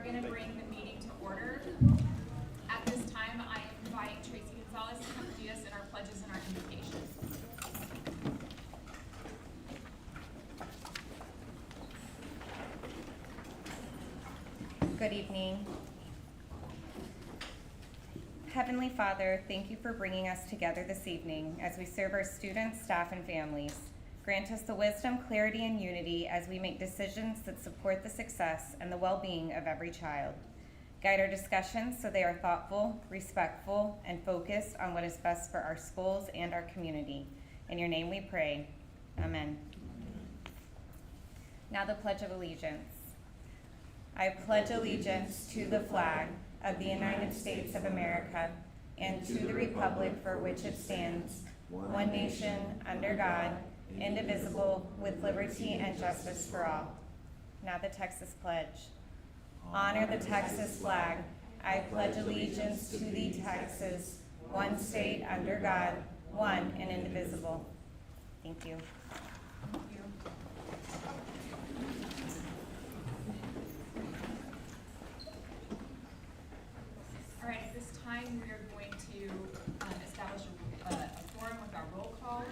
going to bring the meeting to order. At this time, I am inviting Tracy Gonzalez to come lead us in our pledges and our invocation. Good evening. Heavenly Father, thank you for bringing us together this evening as we serve our students, staff, and families. Grant us the wisdom, clarity, and unity as we make decisions that support the success and the well-being of every child. Guide our discussions so they are thoughtful, respectful, and focused on what is best for our schools and our community. In your name we pray. Amen. Now the Pledge of Allegiance. I pledge allegiance to the flag of the United States of America and to the republic for which it stands, one nation, under God, indivisible, with liberty and justice for all. Now the Texas Pledge. Honor the Texas flag. I pledge allegiance to thee, Texas, one state under God, one and indivisible. Thank you. All right, at this time, we are going to establish a forum with our roll call.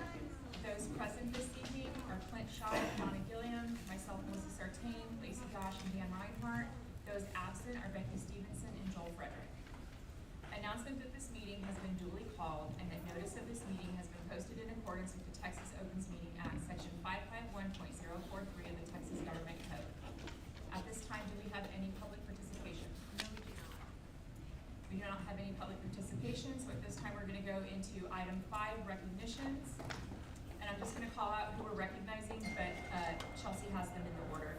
Those present this evening are Clint Shaw, Donna Gilliam, myself, Melissa Sartain, Lacey Gosh, and Dan Reinhardt. Those absent are Becky Stevenson and Joel Frederick. Announcement that this meeting has been duly called and that notice of this meeting has been posted in accordance with the Texas Opens Meeting Act, Section 551.043 of the Texas Government Code. At this time, do we have any public participation? We do not have any public participation, so at this time we're going to go into item 5, recognitions. And I'm just going to call out who we're recognizing, but Chelsea has them in the order.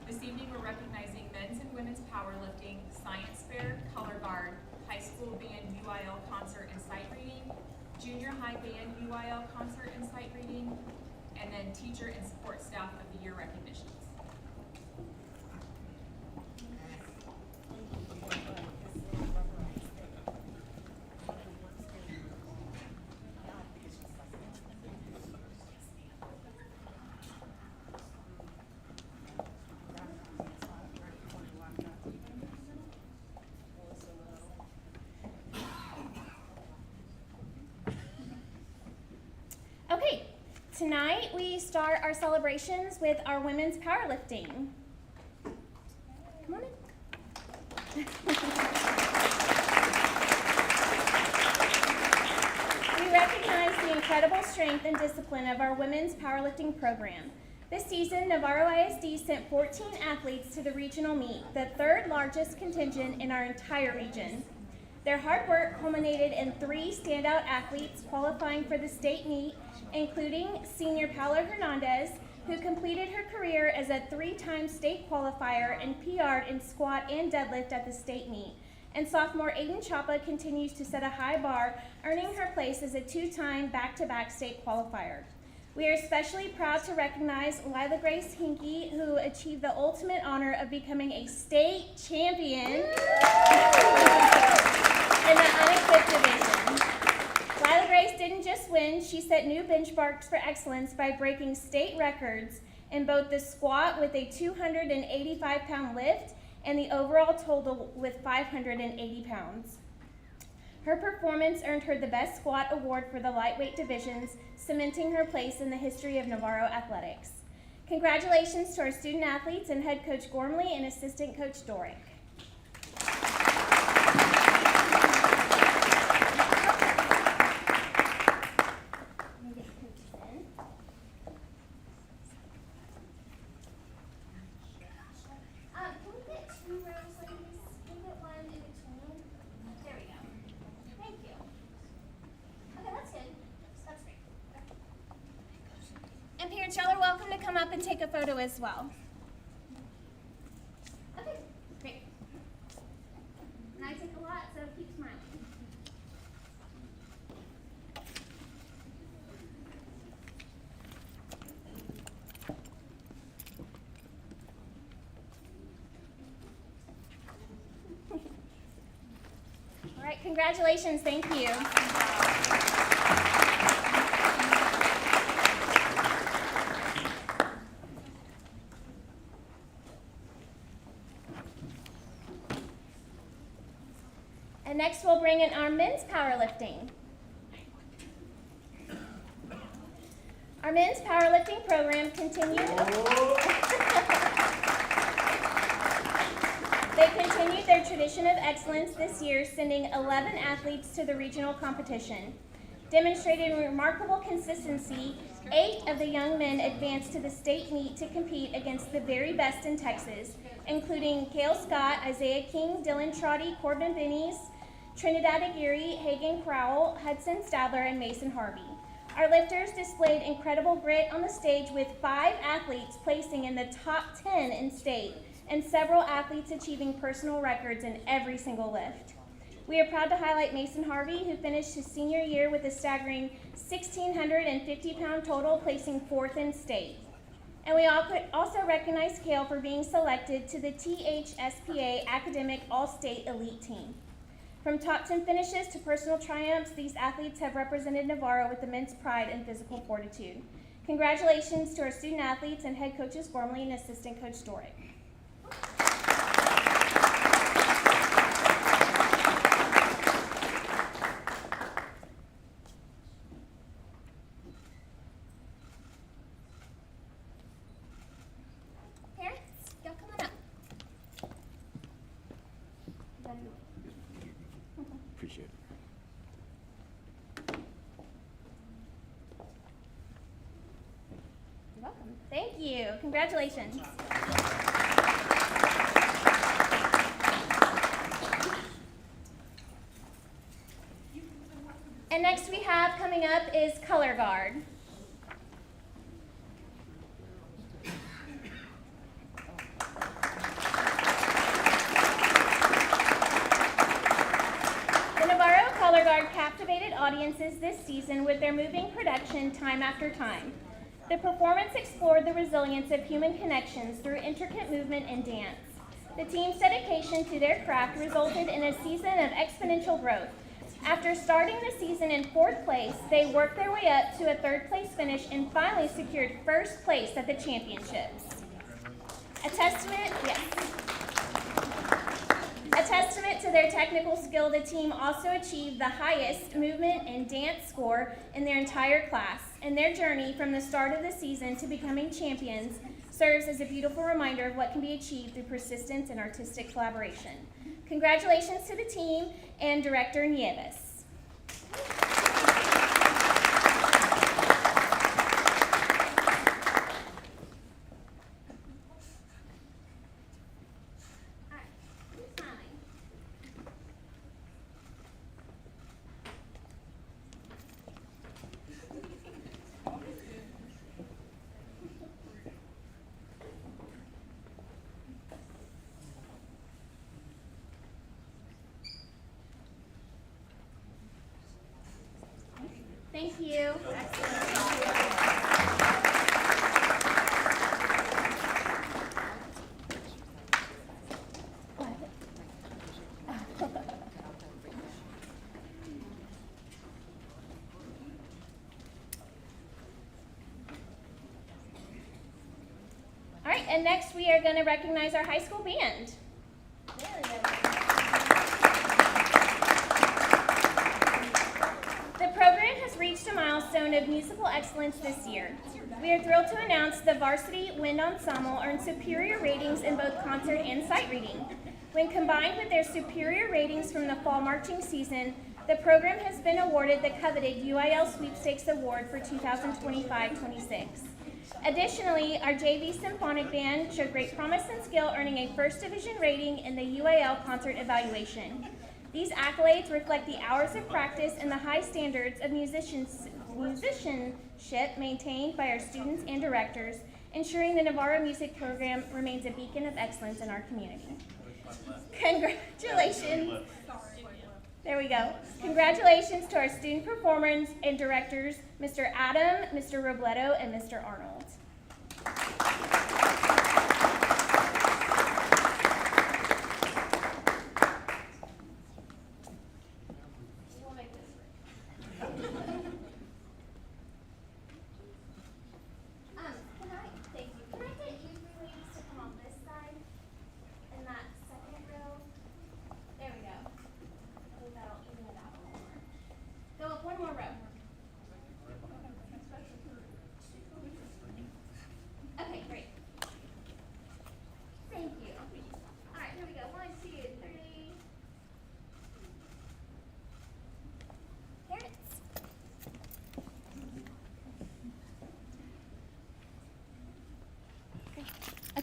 This evening we're recognizing men's and women's powerlifting, science fair, color guard, high school band UIL concert and sight reading, junior high band UIL concert and sight reading, and then teacher and support staff of the year recognitions. Okay, tonight we start our celebrations with our women's powerlifting. Come on in. We recognize the incredible strength and discipline of our women's powerlifting program. This season, Navarro ISD sent 14 athletes to the regional meet, the third largest contingent in our entire region. Their hard work culminated in 3 standout athletes qualifying for the state meet, including senior Paula Hernandez, who completed her career as a 3-time state qualifier and PR'd in squat and deadlift at the state meet. And sophomore Aiden Chapa continues to set a high bar, earning her place as a 2-time back-to-back state qualifier. We are especially proud to recognize Lila Grace Hinkey, who achieved the ultimate honor of becoming a state champion in the unequipped division. Lila Grace didn't just win, she set new benchmarks for excellence by breaking state records in both the squat with a 285-pound lift and the overall total with 580 pounds. Her performance earned her the Best Squat Award for the lightweight divisions, cementing her place in the history of Navarro athletics. Congratulations to our student athletes and head coach Gormley and assistant coach Dorick. Y'all are welcome to come up and take a photo as well. Okay, great. And I take a lot, so keep smiling. All right, congratulations, thank you. next we'll bring in our men's powerlifting. Our men's powerlifting program continued. They continued their tradition of excellence this year, sending 11 athletes to the regional competition. Demonstrating remarkable consistency, 8 of the young men advanced to the state meet to compete against the very best in Texas, including Cale Scott, Isaiah King, Dylan Trotty, Corbin Bennies, Trinidad Aguirre, Hagen Crowell, Hudson Stadler, and Mason Harvey. Our lifters displayed incredible grit on the stage, with 5 athletes placing in the top 10 in state and several athletes achieving personal records in every single lift. We are proud to highlight Mason Harvey, who finished his senior year with a staggering 1,650-pound total, placing 4th in state. And we also recognize Cale for being selected to the THSPA Academic All-State Elite Team. From top 10 finishes to personal triumphs, these athletes have represented Navarro with immense pride and physical fortitude. Congratulations to our student athletes and head coaches Gormley and assistant coach Dorick. Parents, y'all come on up. Appreciate it. You're welcome. Thank you. Congratulations. And next we have coming up is color guard. The Navarro color guard captivated audiences this season with their moving production time after time. The performance explored the resilience of human connections through intricate movement and dance. The team's dedication to their craft resulted in a season of exponential growth. After starting the season in 4th place, they worked their way up to a 3rd place finish and finally secured 1st place at the championships. A testament to their technical skill, the team also achieved the highest movement and dance score in their entire class, and their journey from the start of the season to becoming champions serves as a beautiful reminder of what can be achieved through persistence and artistic collaboration. Congratulations to the team and Director Nieves. Thank you. All right, and next we are going to recognize our high school band. The program has reached a milestone of musical excellence this year. We are thrilled to announce the Varsity Wind Ensemble earned superior ratings in both concert and sight reading. When combined with their superior ratings from the fall marching season, the program has been awarded the coveted UIL Sweepstakes Award for 2025-26. Additionally, our JV Symphonic Band showed great promise and skill, earning a 1st Division rating in the UIL concert evaluation. These accolades reflect the hours of practice and the high standards of musicianship maintained by our students and directors, ensuring the Navarro music program remains a beacon of excellence in our community. Congratulations. There we go. Congratulations to our student performers and directors, Mr. Adam, Mr. Robledo, and Mr. Arnold.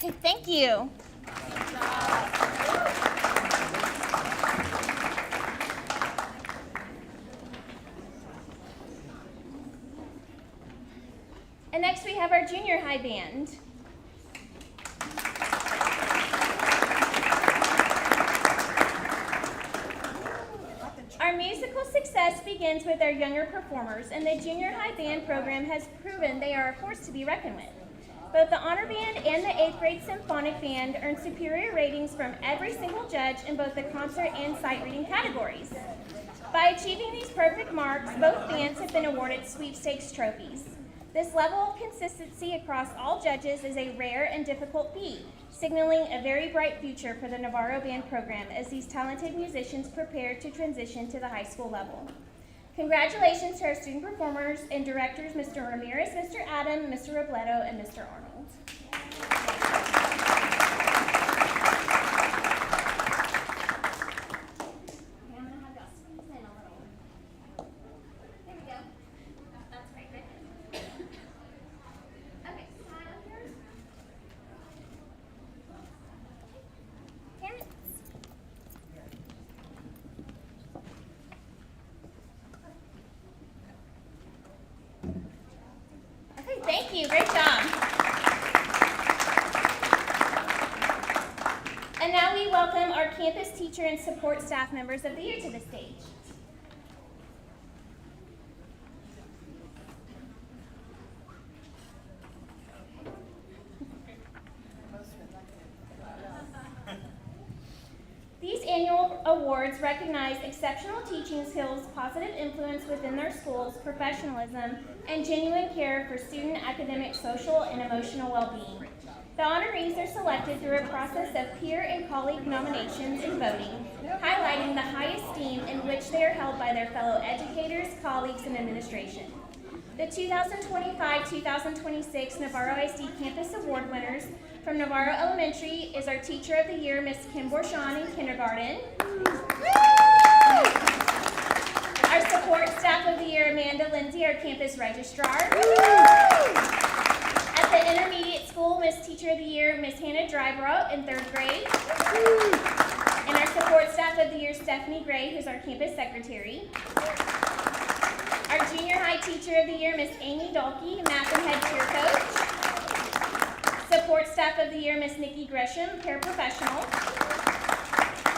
Okay, thank you. And next we have our junior high band. Our musical success begins with our younger performers, and the junior high band program has proven they are a force to be reckoned with. Both the honor band and the 8th grade symphonic band earned superior ratings from every single judge in both the concert and sight reading categories. By achieving these perfect marks, both bands have been awarded sweepstakes trophies. This level of consistency across all judges is a rare and difficult feat, signaling a very bright future for the Navarro Band program as these talented musicians prepare to transition to the high school level. Congratulations to our student performers and directors, Mr. Ramirez, Mr. Adam, Mr. Robledo, and Mr. Arnold. Thank you, great job. And now we welcome our campus teacher and support staff members of the year to the stage. These annual awards recognize exceptional teaching skills, positive influence within their schools, professionalism, and genuine care for student academic, social, and emotional well-being. The honorees are selected through a process of peer and colleague nominations and voting, highlighting the high esteem in which they are held by their fellow educators, colleagues, and administration. The 2025-2026 Navarro ISD Campus Award winners from Navarro Elementary is our Teacher of the Year, Miss Kim Bourchon in kindergarten. Our Support Staff of the Year, Amanda Lindsay, our Campus Registrar. At the intermediate school, Miss Teacher of the Year, Miss Hannah Drybrough in 3rd grade. And our Support Staff of the Year, Stephanie Gray, who's our Campus Secretary. Our Junior High Teacher of the Year, Miss Amy Dolke, Math and Head Cheer Coach. Support Staff of the Year, Miss Nikki Gresham, Paraprofessional.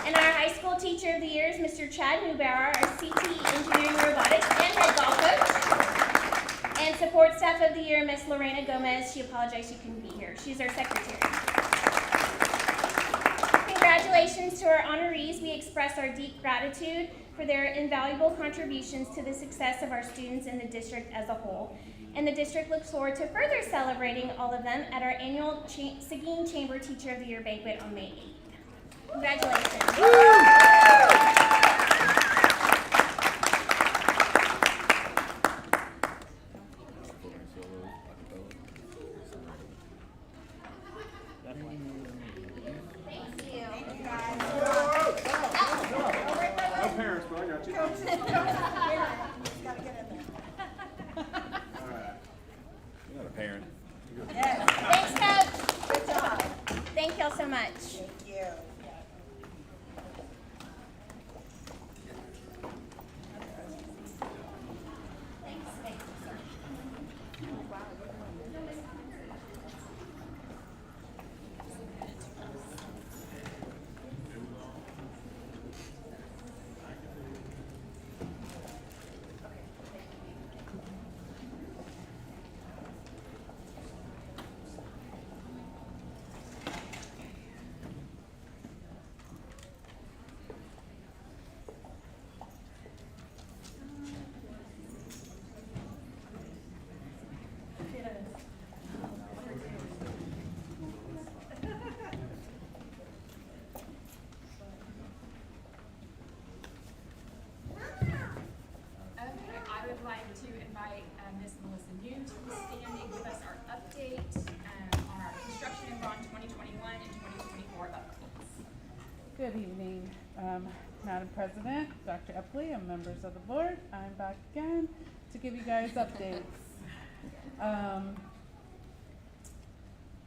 And our High School Teacher of the Year is Mr. Chad Neubauer, our CTE Engineering Robotics and Head Golf Coach. And Support Staff of the Year, Miss Lorena Gomez. She apologized she couldn't be here. She's our Secretary. Congratulations to our honorees. We express our deep gratitude for their invaluable contributions to the success of our students and the district as a whole. And the district looks forward to further celebrating all of them at our annual Seguin Chamber Teacher of the Year banquet on May 8th. Congratulations. Thanks, Coach. Good job. Thank y'all so much. Thank you. Good evening, Madam President, Dr. Epley, and members of the board. I'm back again to give you guys updates.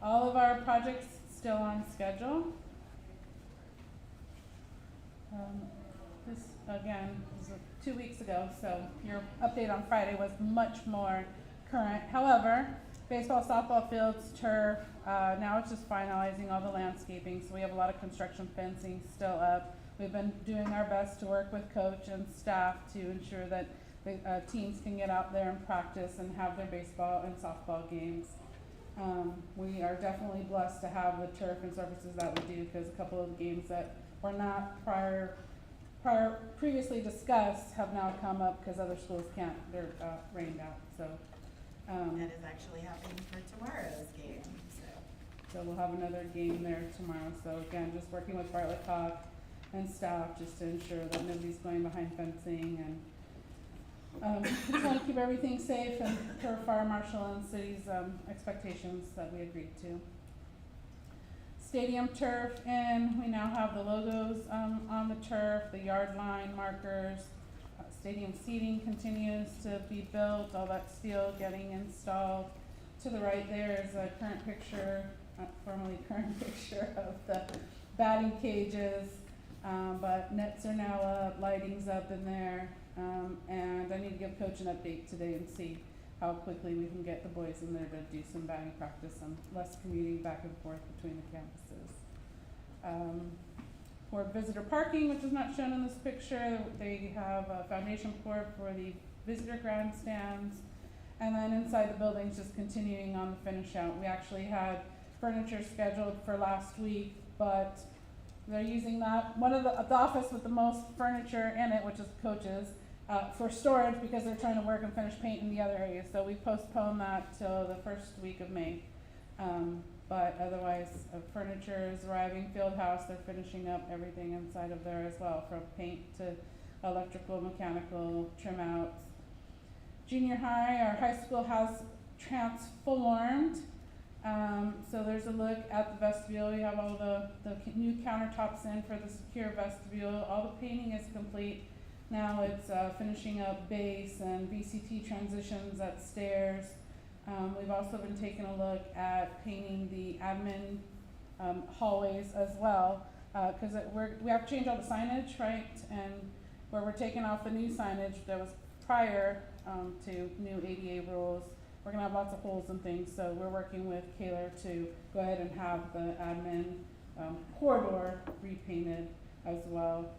All of our projects still on schedule. This, again, was 2 weeks ago, so your update on Friday was much more current. However, baseball, softball fields, turf, now it's just finalizing all the landscaping, so we have a lot of construction fencing still up. We've been doing our best to work with coach and staff to ensure that the teams can get out there and practice and have their baseball and softball games. We are definitely blessed to have the turf and surfaces that we do, because a couple of the games that were not previously discussed have now come up because other schools can't, they're rained out, so. That is actually happening for tomorrow's game, So we'll have another game there tomorrow. So again, just working with Bartlett Cock and staff just to ensure that nobody's going behind fencing, and just want to keep everything safe and per fire marshal and city's expectations that we agreed to. Stadium turf, and we now have the logos on the turf, the yard line markers. Stadium seating continues to be built, all that steel getting installed. To the right there is a current picture, formerly current picture of the batting cages, but nets are now up, lighting's up in there, and I need to give Coach an update today and see how quickly we can get the boys in there to do some batting practice and less commuting back and forth between the campuses. For visitor parking, which is not shown in this picture, they have a foundation pour for the visitor grandstands, and then inside the buildings just continuing on the finish out. We actually had furniture scheduled for last week, but they're using that, one of the office with the most furniture in it, which is Coach's, for storage, because they're trying to work and finish painting the other areas. So we postponed that till the first week of May. But otherwise, furniture is arriving. Field house, they're finishing up everything inside of there as well, from paint to electrical, mechanical, trim outs. Junior high, our high school has transformed. So there's a look at the vestibule. We have all the new countertops in for the secure vestibule. All the painting is complete. Now it's finishing up base and VCT transitions at stairs. We've also been taking a look at painting the admin hallways as well, because we have to change all the signage, right? And where we're taking off the new signage that was prior to new ADA rules, we're gonna have lots of holes and things. So we're working with Kaylor to go ahead and have the admin corridor repainted as well.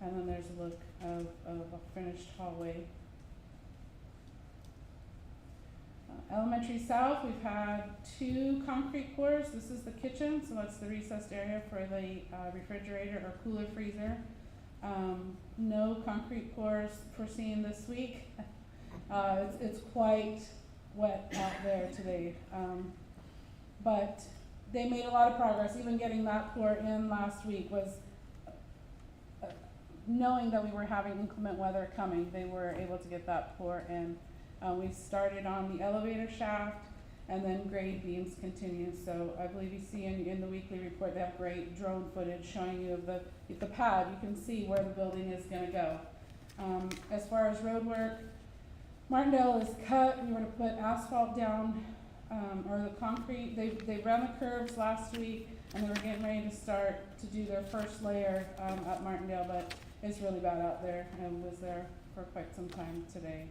And then there's a look of a finished hallway. Elementary South, we've had 2 concrete pours. This is the kitchen, so that's the recessed area for the refrigerator or cooler freezer. No concrete pours foreseen this week. It's quite wet out there today. But they made a lot of progress. Even getting that pour in last week was knowing that we were having inclement weather coming. They were able to get that pour in. We started on the elevator shaft, and then grade beams continue. So I believe you see in the weekly report they have great drone footage showing you of the pad. You can see where the building is going to go. As far as road work, Martindale is cut. We were to put asphalt down, or the concrete. They ran the curbs last week, and they were getting ready to start to do their first layer at Martindale, but it's really bad out there, and was there for quite some time today.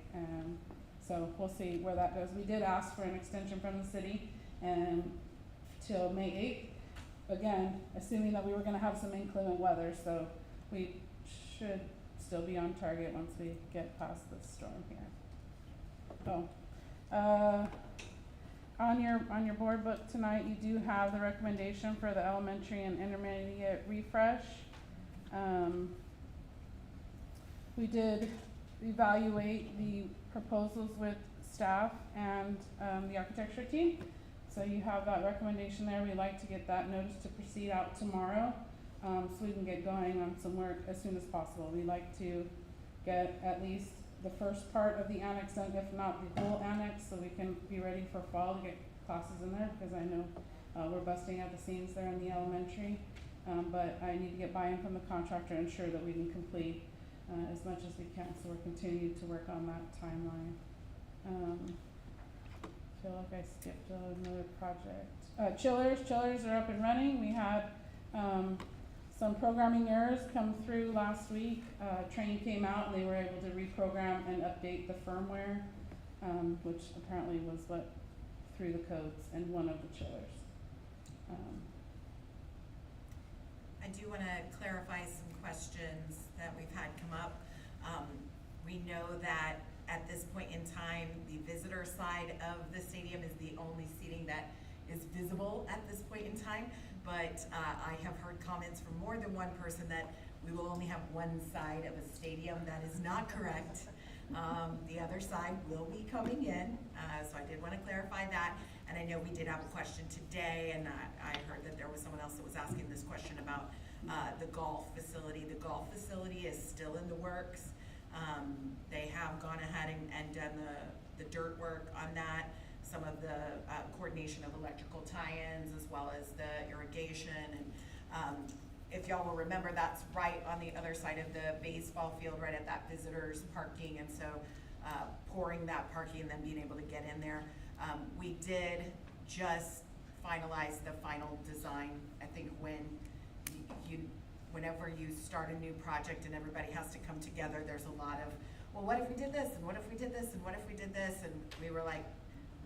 So we'll see where that goes. We did ask for an extension from the city and till May 8th, again, assuming that we were gonna have some inclement weather, so we should still be on target once we get past this storm here. On your board book tonight, you do have the recommendation for the elementary and intermediate refresh. We did evaluate the proposals with staff and the architecture team. So you have that recommendation there. We'd like to get that notice to proceed out tomorrow, so we can get going on some work as soon as possible. We'd like to get at least the first part of the annex done, if not the whole annex, so we can be ready for fall to get classes in there, because I know we're busting at the seams there in the elementary. But I need to get buy-in from the contractor and ensure that we can complete as much as we can, so we're continuing to work on that timeline. Feel like like I skipped another project. Chillers are up and running. We had, some programming errors come through last week. Training came out and they were able to reprogram and update the firmware, which apparently was what threw the codes in one of the chillers. I do want to clarify some questions that we've had come up. We know that at this point in time, the visitor side of the stadium is the only seating that is visible at this point in time. But I have heard comments from more than one person that we will only have one side of a stadium. That is not correct. The other side will be coming in, so I did want to clarify that. And I know we did have a question today, and I heard that there was someone else that was asking this question about the golf facility. The golf facility is still in the works. They have gone ahead and done the dirt work on that, some of the coordination of electrical tie-ins as well as the irrigation. And if y'all will remember, that's right on the other side of the baseball field, right at that visitors parking. And so pouring that parking and then being able to get in there. We did just finalize the final design. I think whenever you start a new project and everybody has to come together, there's a lot of, well, what if we did this, and what if we did this, and what if we did this? And we were like,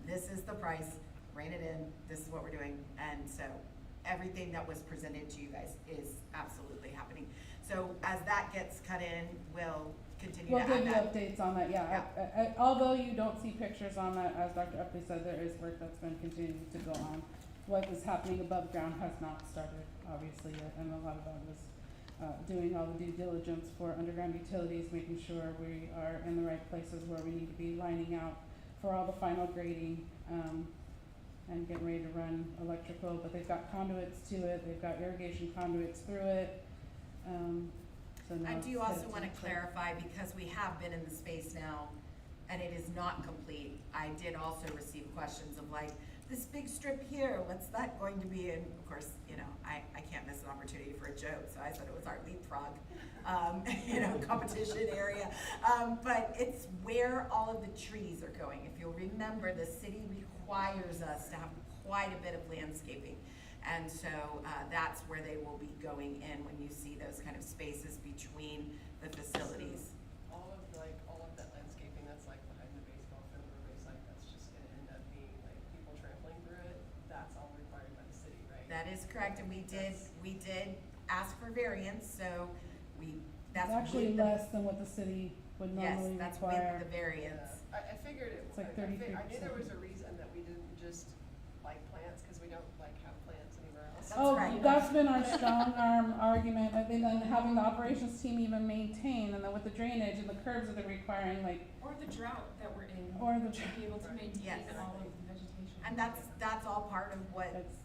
this is the price, rein it in, this is what we're doing. And so everything that was presented to you guys is absolutely happening. So as that gets cut in, we'll continue to add that. We'll give you updates on that, yeah. Although you don't see pictures on that, as Dr. Epley said, there is work that's been continuing to go on. What is happening above ground has not started, obviously, yet, and a lot of that is doing all the due diligence for underground utilities, making sure we are in the right places where we need to be, lining out for all the final grading, and getting ready to run electrical. But they've got conduits to it, they've got irrigation conduits through it. So now I it's do also headed want to the- clarify, because we have been in the space now and it is not complete. I did also receive questions of like, this big strip here, what's that going to be? And of course, you know, I can't miss an opportunity for a joke, so I said it was our leapfrog, competition area. But it's where all of the trees are going. If you'll remember, the city requires us to have quite a bit of landscaping. And so that's where they will be going in when you see those kind of spaces between the facilities. All of that landscaping that's like behind the baseball field or base site, that's just gonna end up being like people trampling through it. That's all required by the city, right? That is correct, and we did ask for variance, so that's It's actually with the- less than what the city would normally Yes, that's require. with the variance. I figured it. It's like I knew 33%. there was a reason that we didn't just like plants, cause we don't like have plants anywhere else. That's Oh, right. that's been our strong arm argument, and then having the operations team even maintain, and then with the drainage and the curbs that they're requiring, like, Or the drought that we're in. or the, To be able to maintain Yes. all of the vegetation. And that's all part of what, it's,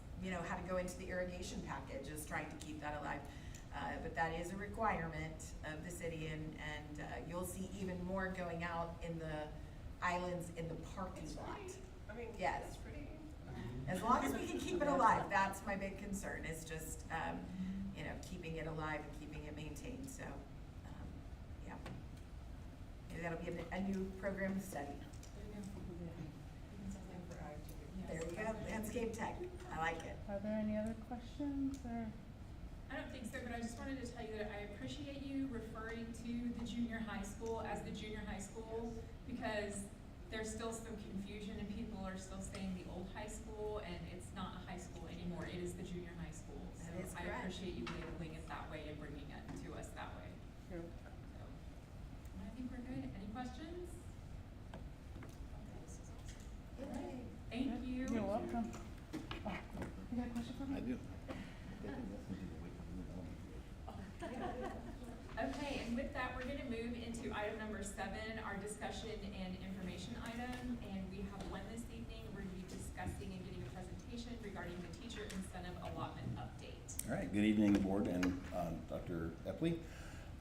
how to go into the irrigation package, is trying to keep that alive. But that is a requirement of the city, and you'll see even more going out in the islands in the parking It's lot. pretty, I mean, Yes. it's pretty. As long as we can keep it alive, that's my big concern, is just, keeping it alive and keeping it maintained, so, yeah. Maybe that'll be a new program to study. Something for ag to do. There you go, landscape tech, I like it. are there any other questions, or? I don't think so, but I just wanted to tell you that I appreciate you referring to the junior high school as the junior high school, because there's still some confusion and people are still saying the old high school, and it's not a high school anymore, it is the junior high school. So That is I correct. appreciate you labeling it that way and bringing it to us that way. Sure. So, I think we're good. Any questions? This is awesome. Yay. Thank you. You're welcome. Oh, you got a question for me? I do. Okay, and with that, we're gonna move into item number 7, our discussion and information item. And we have one this evening. We're gonna be discussing and getting a presentation regarding the teacher incentive allotment update. All right, good evening, board and Dr. Epley.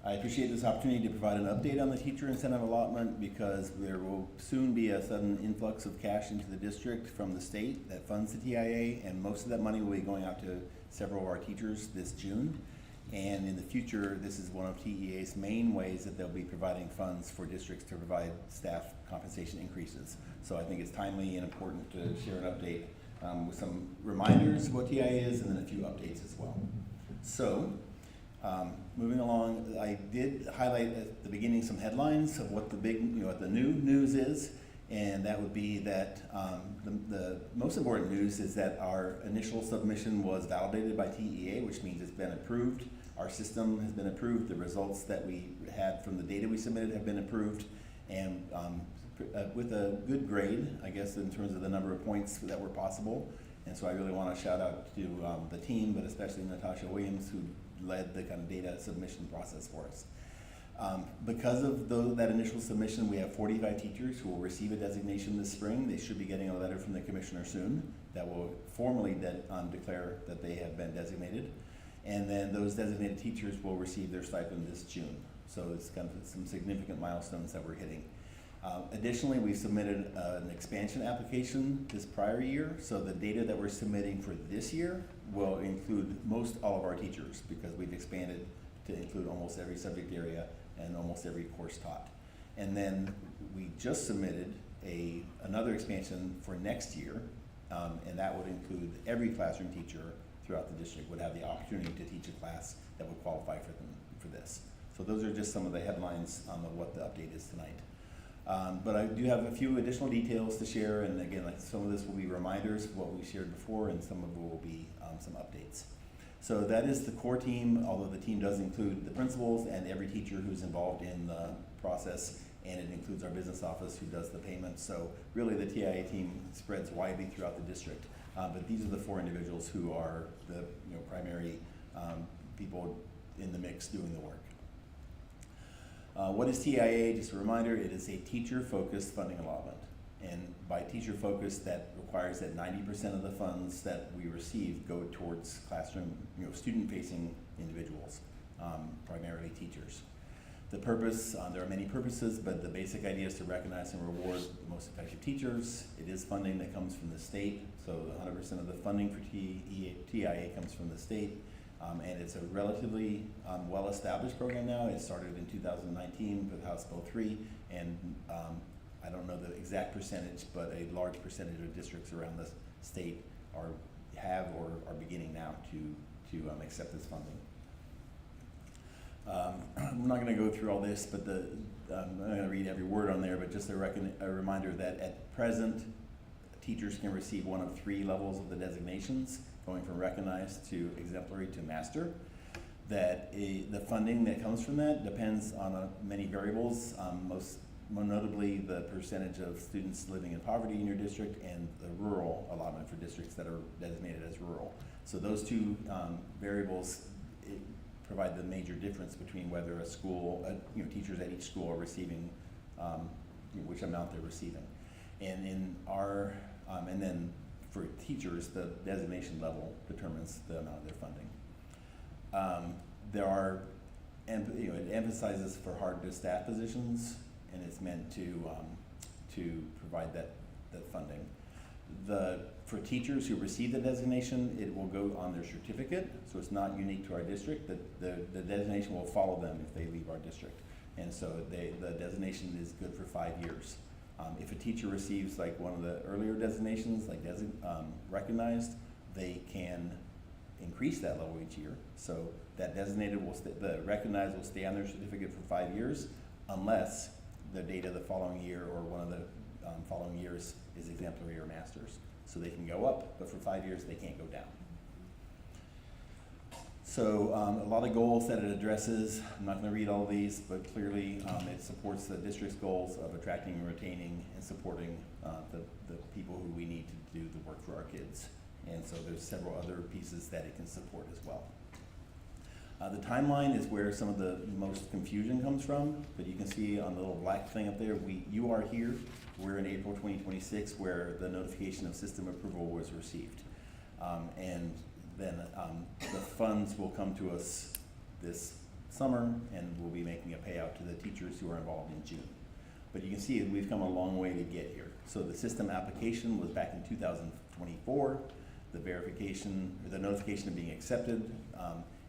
I appreciate this opportunity to provide an update on the teacher incentive allotment, because there will soon be a sudden influx of cash into the district from the state that funds the TIA, and most of that money will be going out to several of our teachers this June. And in the future, this is one of TEA's main ways that they'll be providing funds for districts to provide staff compensation increases. So I think it's timely and important to share an update with some reminders of what TIA is and then a few updates as well. So, moving along, I did highlight at the beginning some headlines of what the big, what the new news is, and that would be that the most important news is that our initial submission was validated by TEA, which means it's been approved. Our system has been approved. The results that we had from the data we submitted have been approved, and with a good grade, I guess, in terms of the number of points that were possible. And so I really want to shout out to the team, but especially Natasha Williams, who led the kind of data submission process for us. Because of that initial submission, we have 45 teachers who will receive a designation this spring. They should be getting a letter from the commissioner soon that will formally declare that they have been designated. And then those designated teachers will receive their stipend this June. So it's kind of some significant milestones that we're hitting. Additionally, we submitted an expansion application this prior year, so the data that we're submitting for this year will include most all of our teachers because we've expanded to include almost every subject area and almost every course taught. And then we just submitted another expansion for next year, and that would include every classroom teacher throughout the district would have the opportunity to teach a class that would qualify for them for this. So those are just some of the headlines of what the update is tonight. But I do have a few additional details to share, and again, some of this will be reminders of what we shared before, and some of it will be some updates. So that is the core team, although the team does include the principals and every teacher who's involved in the process, and it includes our business office who does the payments. So really the TIA team spreads widely throughout the district, but these are the 4 individuals who are the primary people in the mix doing the work. What is TIA? Just a reminder, it is a teacher-focused funding allotment. And by teacher-focused, that requires that 90% of the funds that we receive go towards classroom, student-facing individuals, primarily teachers. The purpose, there are many purposes, but the basic idea is to recognize and reward the most effective teachers. It is funding that comes from the state, so 100% of the funding for TIA comes from the state. And it's a relatively well-established program now. It started in 2019 with House Bill 3, and I don't know the exact percentage, but a large percentage of districts around the state have or are beginning now to accept this funding. I'm not going to go through all this, but I'm not going to read every word on there, but just a reminder that at present, teachers can receive one of 3 levels of the designations, going from recognized to exemplary to master. That the funding that comes from that depends on many variables, most notably the percentage of students living in poverty in your district and the rural allotment for districts that are designated as rural. So those 2 variables provide the major difference between whether a school, teachers at each school are receiving, which amount they're receiving. And in our, and then for teachers, the designation level determines the amount of their funding. There are, it emphasizes for hard-to-staff positions, and it's meant to provide that funding. For teachers who receive the designation, it will go on their certificate, so it's not unique to our district. The designation will follow them if they leave our district, and so the designation is good for 5 years. If a teacher receives like one of the earlier designations, like recognized, they can increase that level each year. So that designated the recognized will stay on their certificate for 5 years, unless the data the following year or one of the following years is exemplary or masters. So they can go up, but for 5 years they can't go down. So a lot of goals that it addresses. I'm not going to read all of these, but clearly it supports the district's goals of attracting and retaining and supporting the people who we need to do the work for our kids. And so there's several other pieces that it can support as well. The timeline is where some of the most confusion comes from, but you can see on the little black thing up there, you are here. We're in April 2026 where the notification of system approval was received. And then the funds will come to us this summer, and we'll be making a payout to the teachers who are involved in June. But you can see we've come a long way to get here. So the system application was back in 2024. The verification, or the notification of being accepted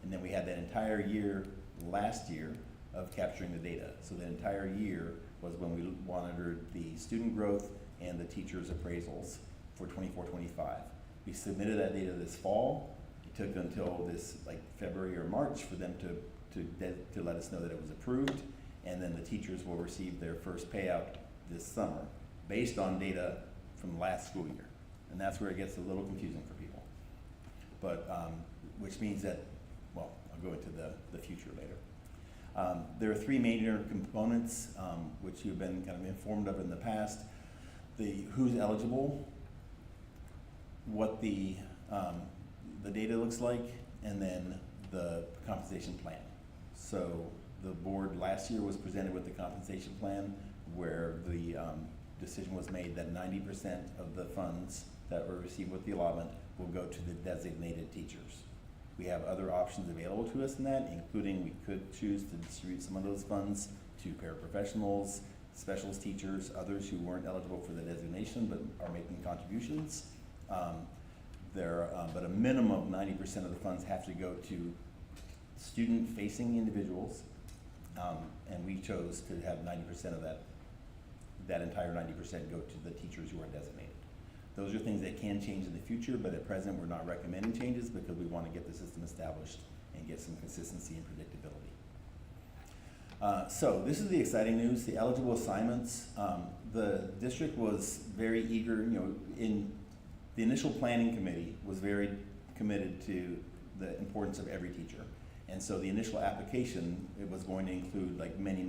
And then we had that entire year last year of capturing the data. So the entire year was when we monitored the student growth and the teachers' appraisals for 24-25. We submitted that data this fall. It took until this like February or March for them to let us know that it was approved, and then the teachers will receive their first payout this summer based on data from last school year. And that's where it gets a little confusing for people. But, which means that, well, I'll go into the future later. There are three major components, which you've been kind of informed of in the past. Who's eligible, what the data looks like, and then the compensation plan. So the board last year was presented with the compensation plan where the decision was made that 90% of the funds that were received with the allotment will go to the designated teachers. We have other options available to us in that, including we could choose to distribute some of those funds to paraprofessionals, specialist teachers, others who weren't eligible for the designation but are making contributions. But a minimum of 90% of the funds have to go to student-facing individuals, and we chose to have 90% of that entire 90% go to the teachers who are designated. Those are things that can change in the future, but at present we're not recommending changes because we want to get the system established and get some consistency and predictability. So this is the exciting news, the eligible assignments. The district was very eager, in the initial planning committee was very committed to the importance of every teacher. And so the initial application, it was going to include like many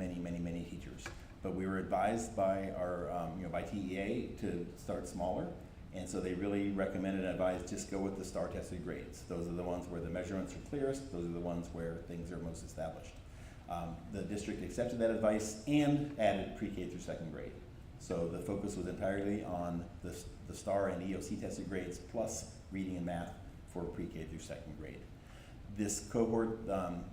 teachers. But we were advised by our, by TEA to start smaller. And so they really recommended and advised just go with the STAR tested grades. Those are the ones where the measurements are clearest. Those are the ones where things are most established. The district accepted that advice and added pre-K through second grade. So the focus was entirely on the STAR and EOC tested grades plus reading and math for pre-K through second grade. This cohort,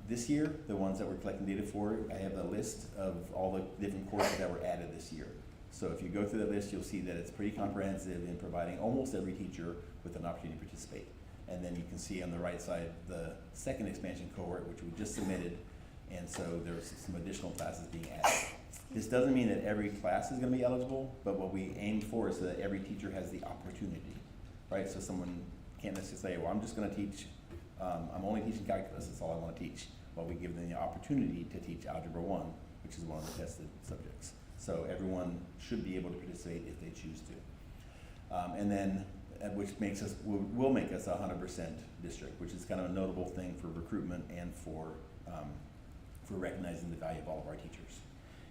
this year, the ones that we're collecting data for, I have a list of all the different courses that were added this year. So if you go through the list, you'll see that it's pretty comprehensive in providing almost every teacher with an opportunity to participate. And then you can see on the right side, the second expansion cohort, which we just submitted, and so there's some additional classes being added. This doesn't mean that every class is gonna be eligible, but what we aim for is so that every teacher has the opportunity, right? So someone can't necessarily say, well, I'm just gonna teach, I'm only teaching calculus, that's all I wanna teach. Well, we give them the opportunity to teach Algebra 1, which is one of the tested subjects. So everyone should be able to participate if they choose to. And then, which makes us, will make us a 100% district, which is kind of a notable thing for recruitment and for recognizing the value of all of our teachers.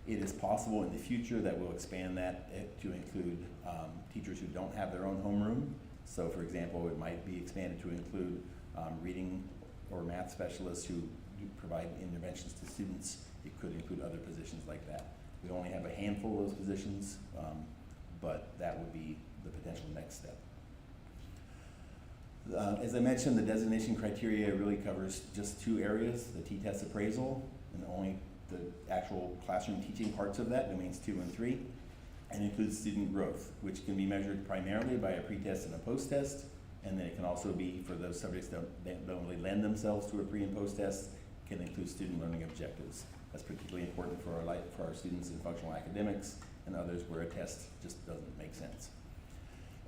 It is possible in the future that we'll expand that to include teachers who don't have their own homeroom. So for example, it might be expanded to include reading or math specialists who provide interventions to students. It could include other positions like that. We only have a handful of those positions, but that would be the potential next step. As I mentioned, the designation criteria really covers just two areas, the T-test appraisal and only the actual classroom teaching parts of that, domains 2 and 3, and includes student growth, which can be measured primarily by a pre-test and a post-test, and then it can also be for those subjects that don't really lend themselves to a pre and post-test, can include student learning objectives. That's particularly important for our students in functional academics and others where a test just doesn't make sense.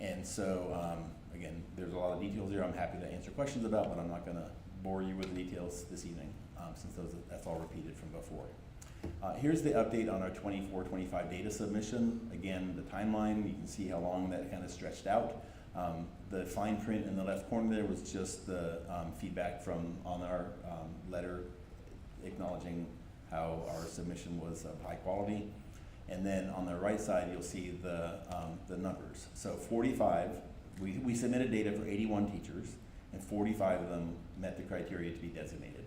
And so, again, there's a lot of details here I'm happy to answer questions about, but I'm not gonna bore you with the details this evening, since that's all repeated from before. Here's the update on our 24-25 data submission. Again, the timeline, you can see how long that kind of stretched out. The fine print in the left corner there was just the feedback on our letter acknowledging how our submission was of high quality. And then on the right side, you'll see the numbers. So 45, we submitted data for 81 teachers, and 45 of them met the criteria to be designated.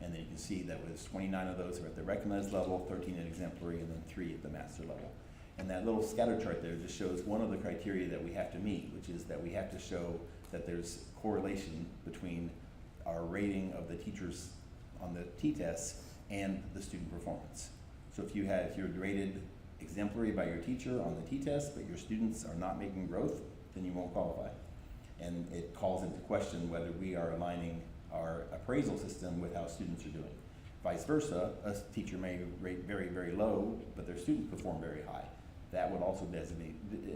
And then you can see that was 29 of those are at the recognized level, 13 at exemplary, and then 3 at the master level. And that little scatter chart there just shows one of the criteria that we have to meet, which is that we have to show that there's correlation between our rating of the teachers on the T-tests and the student performance. So if you're rated exemplary by your teacher on the T-test, but your students are not making growth, then you won't qualify. And it calls into question whether we are aligning our appraisal system with how students are doing. Vice versa, a teacher may rate very, very low, but their students perform very high. That would also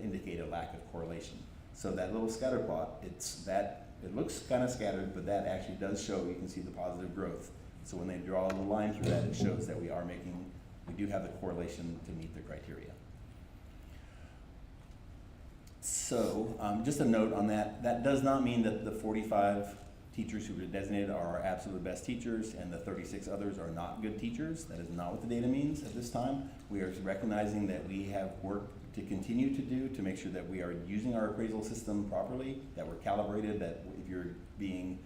indicate a lack of correlation. So that little scatter plot, it looks kind of scattered, but that actually does show, you can see the positive growth. So when they draw a little line through that, it shows that we do have the correlation to meet the criteria. So just a note on that, that does not mean that the 45 teachers who were designated are our absolute best teachers and the 36 others are not good teachers. That is not what the data means at this time. We are recognizing that we have work to continue to do to make sure that we are using our appraisal system properly, that we're calibrated, that if you're being,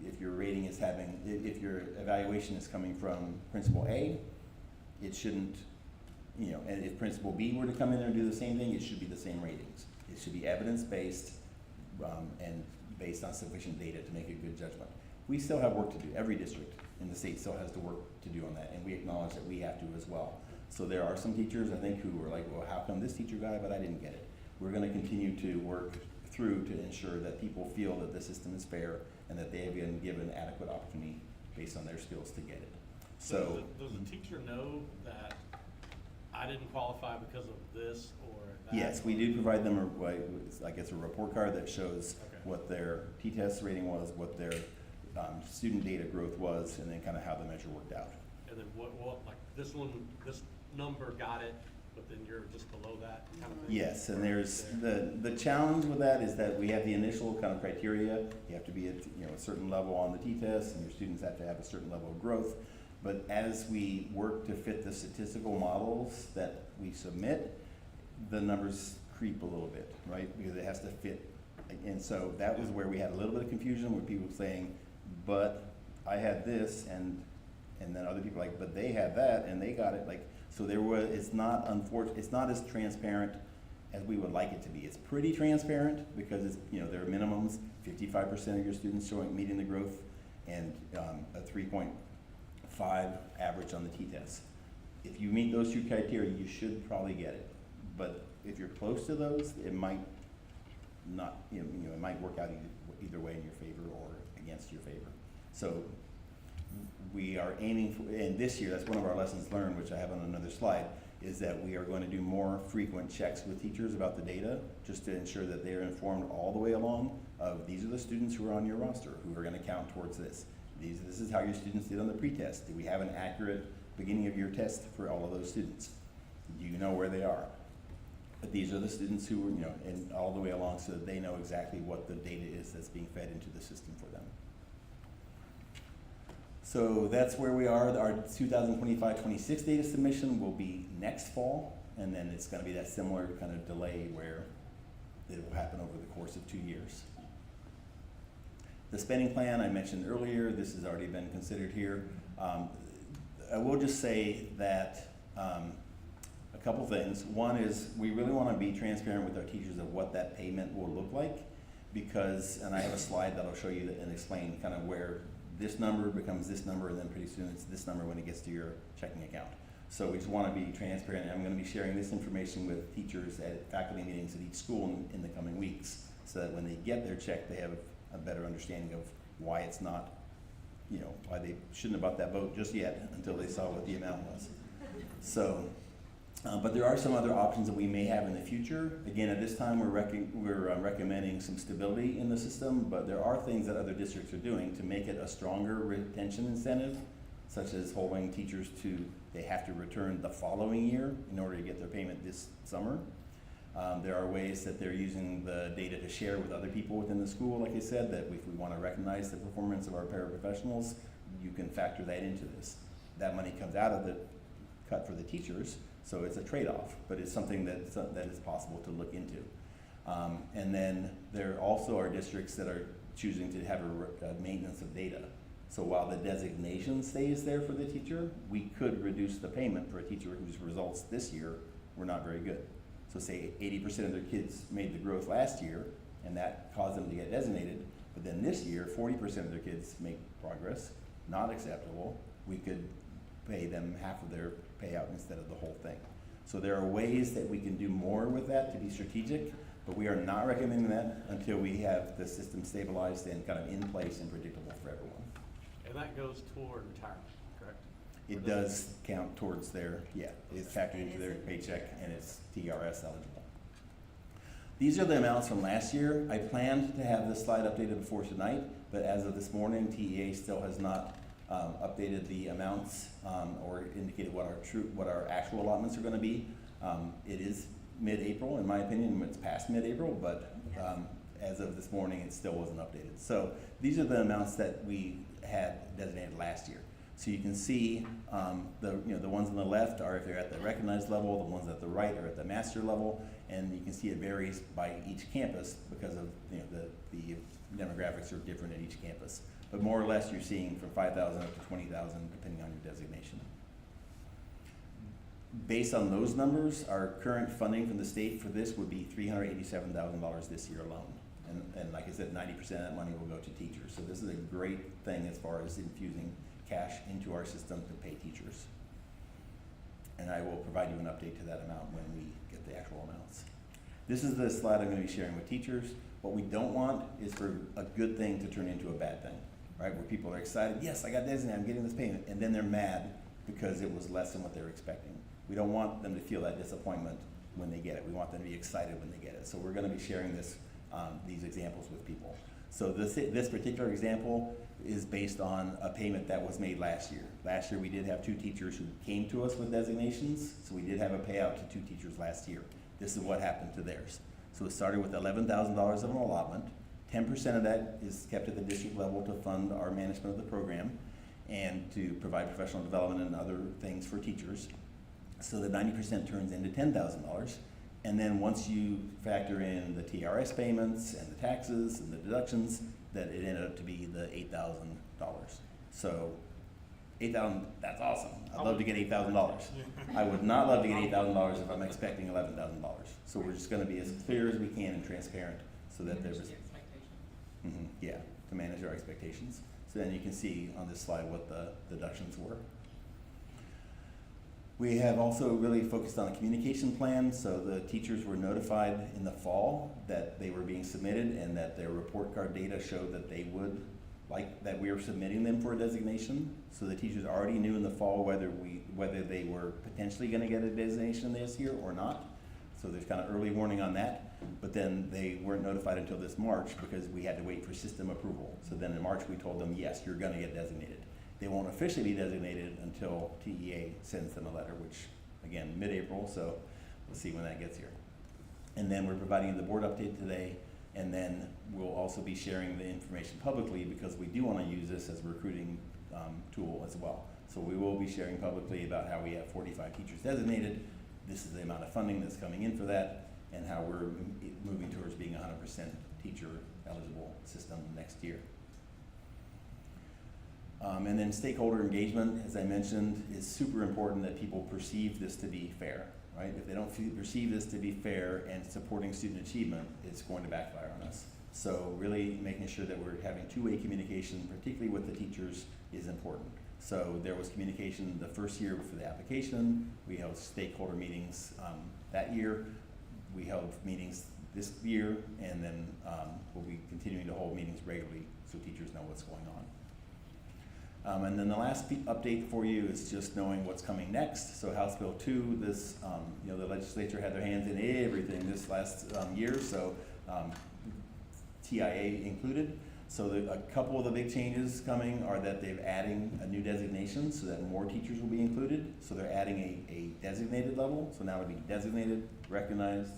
if your rating is having, if your evaluation is coming from principal A, it shouldn't, you know, and if principal B were to come in and do the same thing, it should be the same ratings. It should be evidence-based and based on sufficient data to make a good judgment. We still have work to do. Every district in the state still has to work to do on that, and we acknowledge that we have to as well. So there are some teachers, I think, who were like, well, how come this teacher got it, but I didn't get it? We're gonna continue to work through to ensure that people feel that the system is fair and that they have been given adequate opportunity based on their skills to get it. So does the teacher know that I didn't qualify because of this or that? yes, we do provide them, I guess, a report card that shows what their T-test rating was, what their student data growth was, and then kind of how the measure worked out. And then what, like this one, this number got it, but then you're just below that kind of thing? Yes, and there's, the challenge with that is that we have the initial kind of criteria. You have to be at, you know, a certain level on the T-test, and your students have to have a certain level of growth. But as we work to fit the statistical models that we submit, the numbers creep a little bit, right? Because it has to fit. And so that was where we had a little bit of confusion with people saying, but I had this, and then other people like, but they had that, and they got it. Like, so there was, it's not as transparent as we would like it to be. It's pretty transparent because it's, you know, there are minimums, 55% of your students meeting the growth, and a 3.5 average on the T-test. If you meet those two criteria, you should probably get it. But if you're close to those, it might not, you know, it might work out either way in your favor or against your favor. So we are aiming for, and this year, that's one of our lessons learned, which I have on another slide, is that we are going to do more frequent checks with teachers about the data, just to ensure that they are informed all the way along of these are the students who are on your roster, who are going to count towards this. This is how your students did on the pretest. Do we have an accurate beginning of your test for all of those students? Do you know where they are? But these are the students who were, you know, and all the way along so that they know exactly what the data is that's being fed into the system for them. So that's where we are. Our 2025-26 data submission will be next fall, and then it's going to be that similar kind of delay where it will happen over the course of 2 years. The spending plan I mentioned earlier, this has already been considered here. I will just say that a couple things. One is we really want to be transparent with our teachers of what that payment will look like, because, and I have a slide that'll show you and explain kind of where this number becomes this number, and then pretty soon it's this number when it gets to your checking account. So we just want to be transparent. I'm going to be sharing this information with teachers at faculty meetings at each school in the coming weeks, so that when they get their check, they have a better understanding of why it's not, you know, why they shouldn't have bought that boat just yet until they saw what the amount was. So, but there are some other options that we may have in the future. Again, at this time, we're recommending some stability in the system, but there are things that other districts are doing to make it a stronger retention incentive, such as holding teachers to, they have to return the following year in order to get their payment this summer. There are ways that they're using the data to share with other people within the school, like I said, that if we want to recognize the performance of our paraprofessionals, you can factor that into this. That money comes out of the cut for the teachers, so it's a trade-off, but it's something that is possible to look into. And then there also are districts that are choosing to have a maintenance of data. So while the designation stays there for the teacher, we could reduce the payment for a teacher whose results this year were not very good. So say 80% of their kids made the growth last year, and that caused them to get designated, but then this year, 40% of their kids make progress, not acceptable. We could pay them half of their payout instead of the whole thing. So there are ways that we can do more with that to be strategic, But we are not recommending that until we have the system stabilized and kind of in place and predictable for everyone. And that goes toward retirement, correct? It does count towards their, yeah, it's factored into their paycheck and it's TRS eligible. These are the amounts from last year. I planned to have this slide updated before tonight, but as of this morning, TEA still has not updated the amounts or indicated what our actual allotments are going to be. It is mid-April, in my opinion. It's past mid-April, but as of this morning, it still wasn't updated. So these are the amounts that we had designated last year. So you can see the ones on the left are if they're at the recognized level, the ones at the right are at the master level, and you can see it varies by each campus because of the demographics are different at each campus. But more or less, you're seeing from 5,000 up to 20,000, depending on your designation. Based on those numbers, our current funding from the state for this would be $387,000 this year alone. And like I said, 90% of that money will go to teachers. So this is a great thing as far as infusing cash into our system to pay teachers. And I will provide you an update to that amount when we get the actual amounts. This is the slide I'm going to be sharing with teachers. What we don't want is for a good thing to turn into a bad thing, right? Where people are excited, yes, I got designated, I'm getting this payment, and then they're mad because it was less than what they were expecting. We don't want them to feel that disappointment when they get it. We want them to be excited when they get it. So we're going to be sharing these examples with people. So this particular example is based on a payment that was made last year. Last year we did have 2 teachers who came to us with designations, so we did have a payout to 2 teachers last year. This is what happened to theirs. So it started with $11,000 of an allotment. 10% of that is kept at the district level to fund our management of the program and to provide professional development and other things for teachers. So the 90% turns into $10,000. And then once you factor in the TRS payments and the taxes and the deductions, that it ended up to be the $8,000. So $8,000, that's awesome. I'd love to get $8,000. I would not love to get $8,000 if I'm expecting $11,000. So we're just gonna be as clear as we can and transparent so that there's, yeah, to manage our expectations. So then you can see on this slide what the deductions were. We have also really focused on a communication plan, so the teachers were notified in the fall that they were being submitted and that their report card data showed that they would like that we were submitting them for a designation. So the teachers already knew in the fall whether they were potentially going to get a designation this year or not. So there's kind of early warning on that. But then they weren't notified until this March because we had to wait for system approval. So then in March we told them, yes, you're going to get designated. They won't officially be designated until TEA sends them a letter, which, again, mid-April, so we'll see when that gets here. And then we're providing the board update today, and then we'll also be sharing the information publicly because we do want to use this as a recruiting tool as well. So we will be sharing publicly about how we have 45 teachers designated. This is the amount of funding that's coming in for that, and how we're moving towards being 100% teacher eligible system next year. And then stakeholder engagement, as I mentioned, is super important that people perceive this to be fair, right? If they don't perceive this to be fair and supporting student achievement, it's going to backfire on us. So really making sure that we're having two-way communication, particularly with the teachers, is important. So there was communication the first year for the application. We held stakeholder meetings that year. We held meetings this year, and then we'll be continuing to hold meetings regularly so teachers know what's going on. And then the last update for you is just knowing what's coming next. So House Bill 2, this, the legislature had their hands in everything this last year, so TIA included. So a couple of the big changes coming are that they're adding a new designation so that more teachers will be included. So they're adding a designated level. So now it'll be designated, recognized,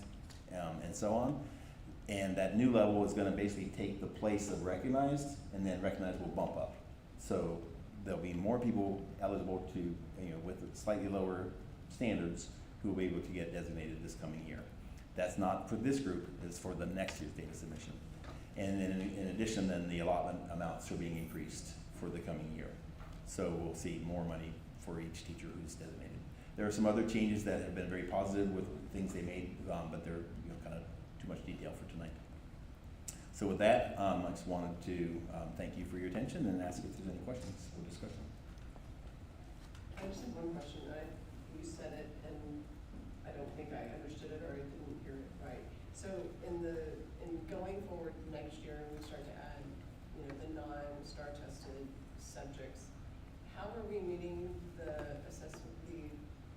and so on. And that new level is going to basically take the place of recognized, and then recognized will bump up. So there'll be more people eligible to, with slightly lower standards who will be able to get designated this coming year. That's not for this group, it's for the next year's data submission. And then in addition, then the allotment amounts are being increased for the coming year. So we'll see more money for each teacher who's designated. There are some other changes that have been very positive with things they made, but they're kind of too much detail for tonight. So with that, I just wanted to thank you for your attention and ask if there's any questions or discussion. I just have one question. You said it, and I don't think I understood it or I didn't hear it right. So in going forward next year, and we start to add, you know, the non-star tested subjects, how are we meeting the assessment, the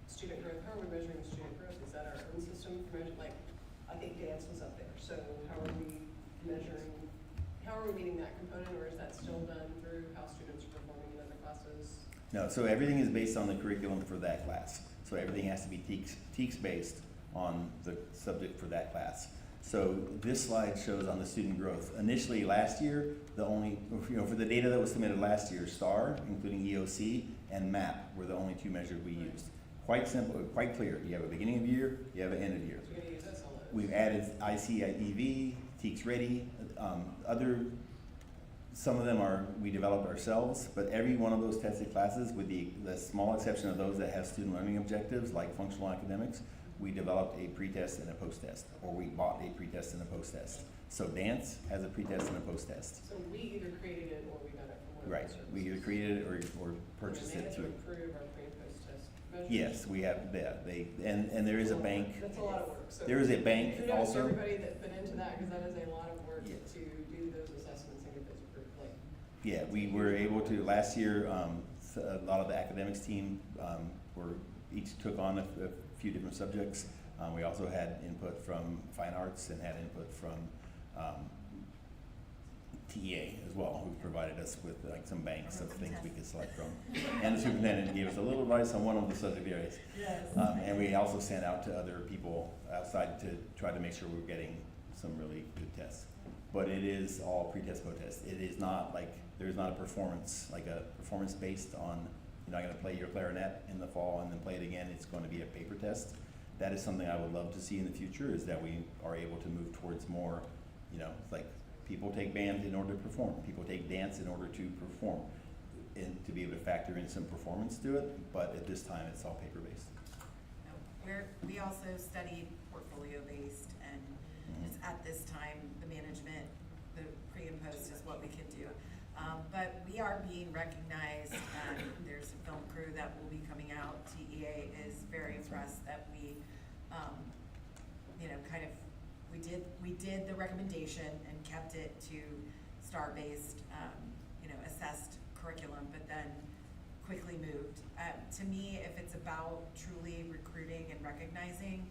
student growth? How are we measuring student growth? Is that our own system for measuring, like, I think dance was up there, so how are we measuring, how are we meeting that component, or is that still done through how students are performing in other classes? No, so everything is based on the curriculum for that class. So everything has to be TEKS based on the subject for that class. So this slide shows on the student growth. Initially last year, the only, you know, for the data that was submitted last year, STAR, including EOC, and MAP were the only two measures we used. Quite simple, quite clear. You have a beginning of year, you have an end of year. So we're gonna use this on those. We've added ICEV, TEKS Ready, some of them we developed ourselves, but every one of those tested classes, with the small exception of those that have student learning objectives, like functional academics, we developed a pre-test and a post-test, or we bought a pre-test and a post-test. So dance has a pre-test and a post-test. So we either created it or we got it from one of Right, the services. we either created it or purchased it And through. they have to approve our pre and post-test measures? Yes, we have that, and there is a bank, That's a lot of work, so. there is a bank Kudos to also. everybody that put into that, because that is a lot of work Yes. to do those assessments and get those approved, like. Yeah, we were able to, last year, a lot of the academics team each took on a few different subjects. We also had input from fine arts and had input from TEA as well, who provided us with like some banks of things we could select from. And the superintendent gave us a little advice on one of the subject areas. Yes. And we also sent out to other people outside to try to make sure we were getting some really good tests. But it is all pre-test, post-test. It is not like, there's not a performance based on, you're not gonna play your clarinet in the fall and then play it again. It's going to be a paper test. That is something I would love to see in the future, is that we are able to move towards more, you know, like people take band in order to perform. People take dance in order to perform, and to be able to factor in some performance to it, but at this time, it's all paper-based. We also studied portfolio-based, and it's at this time, the management, the pre and post is what we can do. But we are being recognized, there's a film crew that will be coming out. TEA is very impressed that we, you know, kind of, we did the recommendation and kept it to STAR-based, you know, assessed curriculum, but then quickly moved. To me, if it's about truly recruiting and recognizing,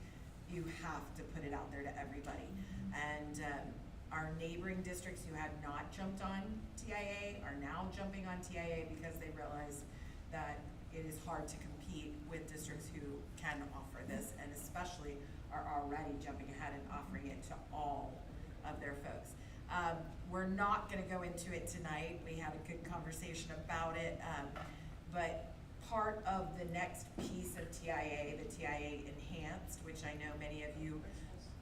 you have to put it out there to everybody. And our neighboring districts who had not jumped on TIA are now jumping on TIA because they realize that it is hard to compete with districts who can offer this, and especially are already jumping ahead and offering it to all of their folks. We're not gonna go into it tonight. We had a good conversation about it, but part of the next piece of TIA, the TIA Enhanced, which I know many of you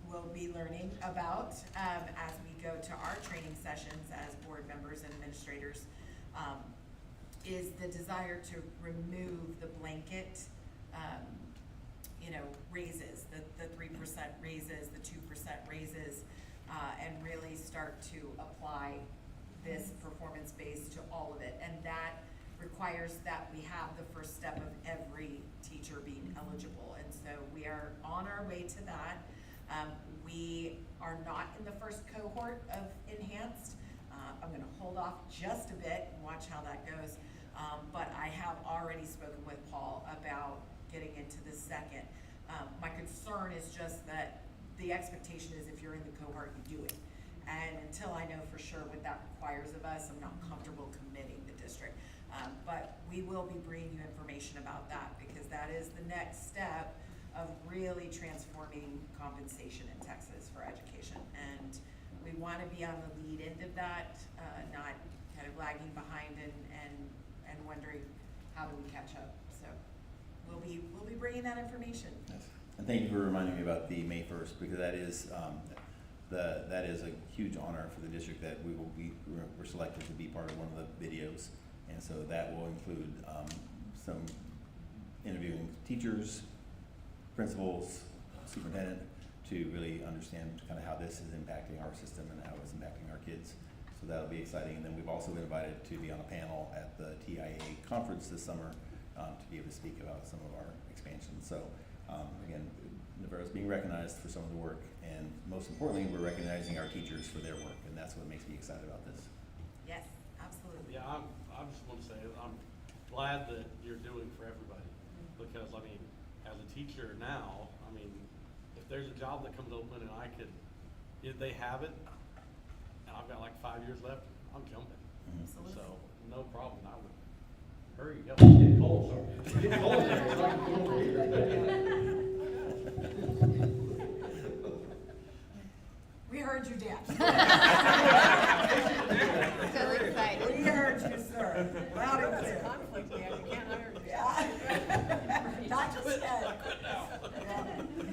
will be learning about as we go to our training sessions as board members and administrators, is the desire to remove the blanket, you know, raises, the 3% raises, the 2% raises, and really start to apply this performance base to all of it. And that requires that we have the first step of every teacher being eligible. And so we are on our way to that. We are not in the first cohort of Enhanced. I'm gonna hold off just a bit and watch how that goes. But I have already spoken with Paul about getting into the second. My concern is just that the expectation is if you're in the cohort, you do it. And until I know for sure what that requires of us, I'm not comfortable committing the district. But we will be bringing you information about that, because that is the next step of really transforming compensation in Texas for education. And we want to be on the lead end of that, not kind of lagging behind and wondering how do we catch up. So we'll be bringing that information. Yes. And thank you for reminding me about the May 1st, because that is that is a huge honor for the district that we're selected to be part of one of the videos, and so that will include some interviewing teachers, principals, superintendent, to really understand kind of how this is impacting our system and how it's impacting our kids. So that'll be exciting. And then we've also been invited to be on a panel at the TIA conference this summer to be able to speak about some of our expansions. So again, Navarro's being recognized for some of the work, and most importantly, we're recognizing our teachers for their work, and that's what makes me excited about this. Yes, absolutely. Yeah, I just want to say, I'm glad that you're doing for everybody, because, I mean, as a teacher now, I mean, if there's a job that comes open and if they have it, and I've got like 5 years left, I'm jumping. Absolutely. So, no problem, I would, hurry, yeah, it's getting cold, sorry. It's getting cold there, it's like cold over here. We heard you, Dan. So excited. We heard you, sir. Loud and clear. Conflict, man, you can't hire. Yeah. Not just yet.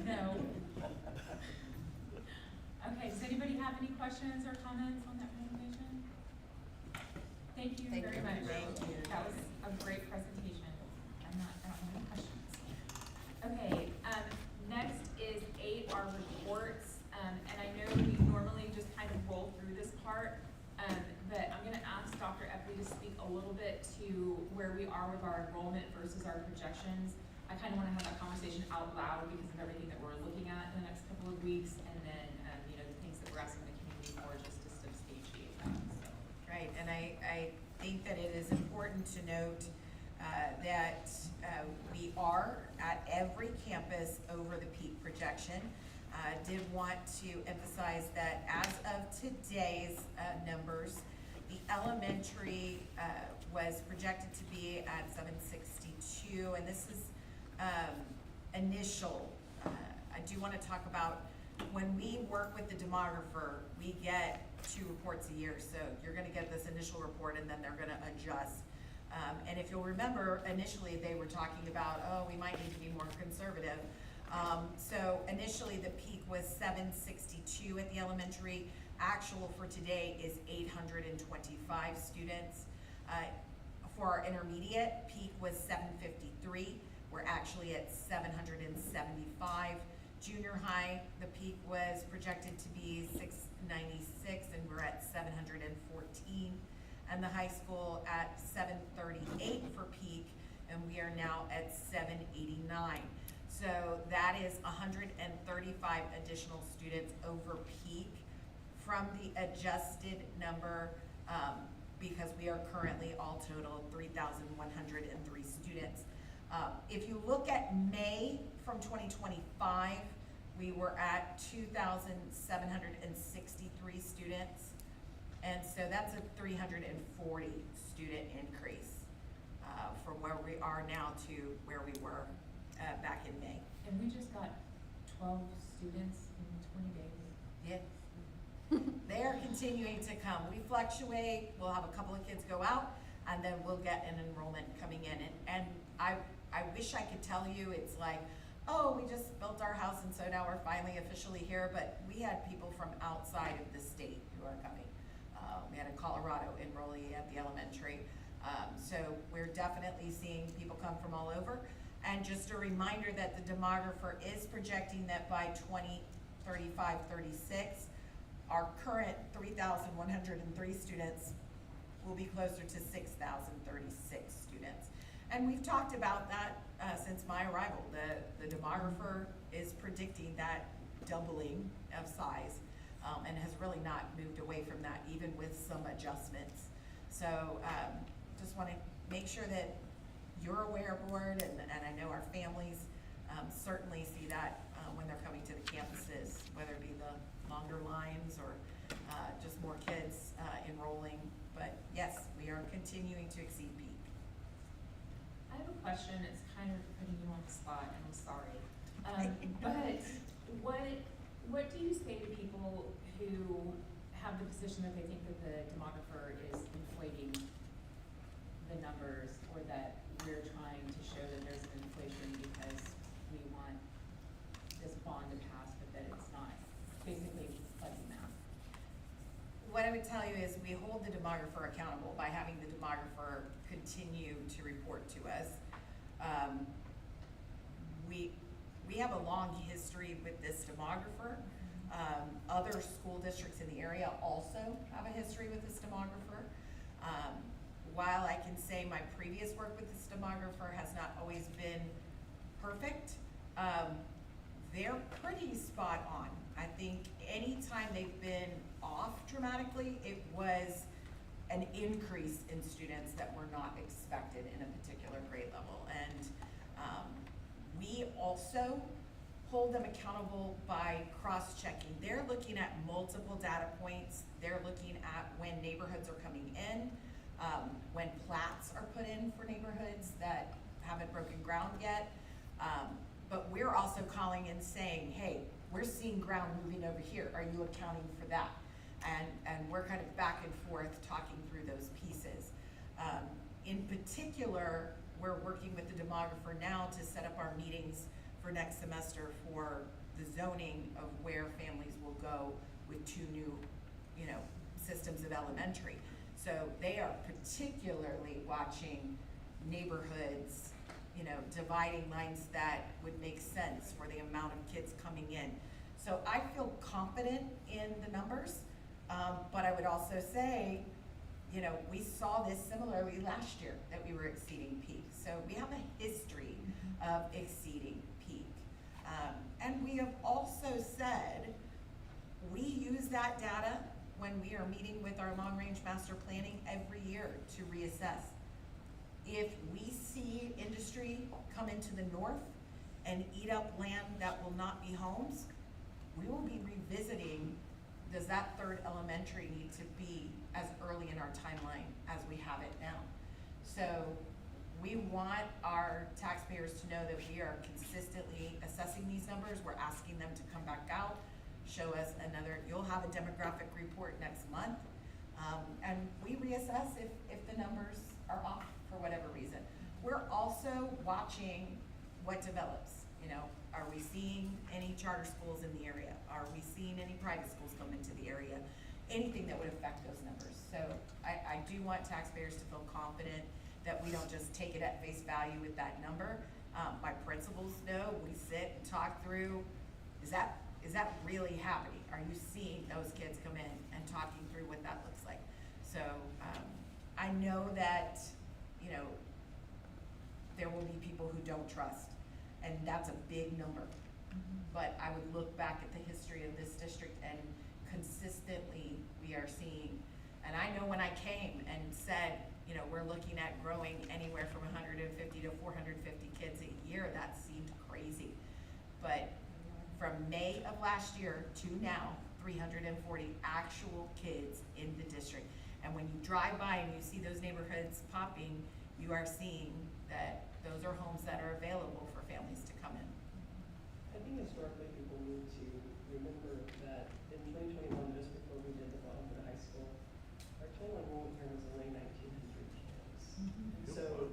No. Okay, does anybody have any questions or comments on that presentation? Thank you Thank very you. much. Thank you. That was a great presentation. I don't have any questions. Okay, next is our reports. And I know we normally just kind of roll through this part, but I'm gonna ask Dr. Epley to speak a little bit to where we are with our enrollment versus our projections. I kind of want to have that conversation out loud because of everything that we're looking at in the next couple of weeks, and then, you know, the things that we're asking the community for, just to substantiate that, so. Right, and I think that it is important to note that we are at every campus over the peak projection. Did want to emphasize that as of today's numbers, the elementary was projected to be at 762, and this is initial. I do want to talk about when we work with the demographer, we get 2 reports a year, so you're going to get this initial report and then they're going to adjust. And if you'll remember, initially they were talking about, oh, we might need to be more conservative. So initially the peak was 762 at the elementary. Actual for today is 825 students. For our intermediate, peak was 753. We're actually at 775. Junior high, the peak was projected to be 696 and we're at 714. And the high school at 738 for peak, and we are now at 789. So that is 135 additional students over peak from the adjusted number, because we are currently all total 3,103 students. If you look at May from 2025, we were at 2,763 students. And so that's a 340 student increase from where we are now to where we were back in May. And we just got 12 students in 20 days. Yeah. They are continuing to come. We fluctuate, we'll have a couple of kids go out, and then we'll get an enrollment coming in. And I wish I could tell you it's like, oh, we just built our house and so now we're finally officially here, but we had people from outside of the state who are coming. We had a Colorado enrollee at the elementary. So we're definitely seeing people come from all over. And just a reminder that the demographer is projecting that by 2035-36, our current 3,103 students will be closer to 6,036 students. And we've talked about that since my arrival. The demographer is predicting that doubling of size. And has really not moved away from that, even with some adjustments. So just want to make sure that you're aware, board, and I know our families certainly see that when they're coming to the campuses, whether it be the longer lines or just more kids enrolling. But yes, we are continuing to exceed peak. I have a question. It's kind of putting you on the spot, and I'm sorry. But what do you say to people who have the position that they think that the demographer is inflating the numbers, or that we're trying to show that there's an inflation because we want this bond to pass, but that it's not? Basically, fuzzy math. What I would tell you is we hold the demographer accountable by having the demographer continue to report to us. We have a long history with this demographer. Other school districts in the area also have a history with this demographer. While I can say my previous work with this demographer has not always been perfect, they're pretty spot on. I think anytime they've been off dramatically, it was an increase in students that were not expected in a particular grade level. And we also hold them accountable by cross-checking. They're looking at multiple data points. They're looking at when neighborhoods are coming in, when plats are put in for neighborhoods that haven't broken ground yet. But we're also calling and saying, hey, we're seeing ground moving over here. Are you accounting for that? And we're kind of back and forth talking through those pieces. In particular, we're working with the demographer now to set up our meetings for next semester for the zoning of where families will go with 2 new, systems of elementary. So they are particularly watching neighborhoods, dividing lines that would make sense for the amount of kids coming in. So I feel confident in the numbers, but I would also say, we saw this similarly last year that we were exceeding peak. So we have a history of exceeding peak. And we have also said, we use that data when we are meeting with our long-range master planning every year to reassess. If we see industry come into the north and eat up land that will not be homes, we will be revisiting, does that 3rd elementary need to be as early in our timeline as we have it now? So we want our taxpayers to know that we are consistently assessing these numbers. We're asking them to come back out, show us you'll have a demographic report next month. And we reassess if the numbers are off for whatever reason. We're also watching what develops. Are we seeing any charter schools in the area? Are we seeing any private schools come into the area? Anything that would affect those numbers. So I do want taxpayers to feel confident that we don't just take it at face value with that number. My principals know, we sit and talk through, is that really happening? Are you seeing those kids come in and talking through what that looks like? So I know that, there will be people who don't trust, and that's a big number. But I would look back at the history of this district, and consistently we are seeing, and I know when I came and said, we're looking at growing anywhere from 150 to 450 kids a year, that seemed crazy. But from May of last year to now, 340 actual kids in the district. And when you drive by and you see those neighborhoods popping, you are seeing that those are homes that are available for families to come in. I think historically people need to remember that in 2021, just before we did the model for the high school, our total enrollment here was only 1,900 kids. So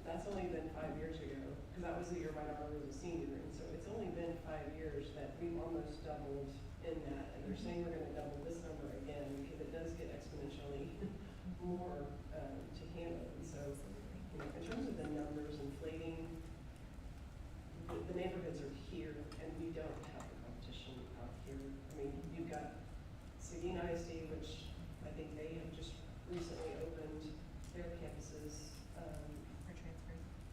that's only been 5 years ago, because that was the year my daughter was a senior, and so it's only been 5 years that we've almost doubled in that, and they're saying we're gonna double this number again, because it does get exponentially more to handle. And so, in terms of the numbers inflating, the neighborhoods are here, and we don't have the competition out here. You've got Seguin ISD, which I think they have just recently opened their campuses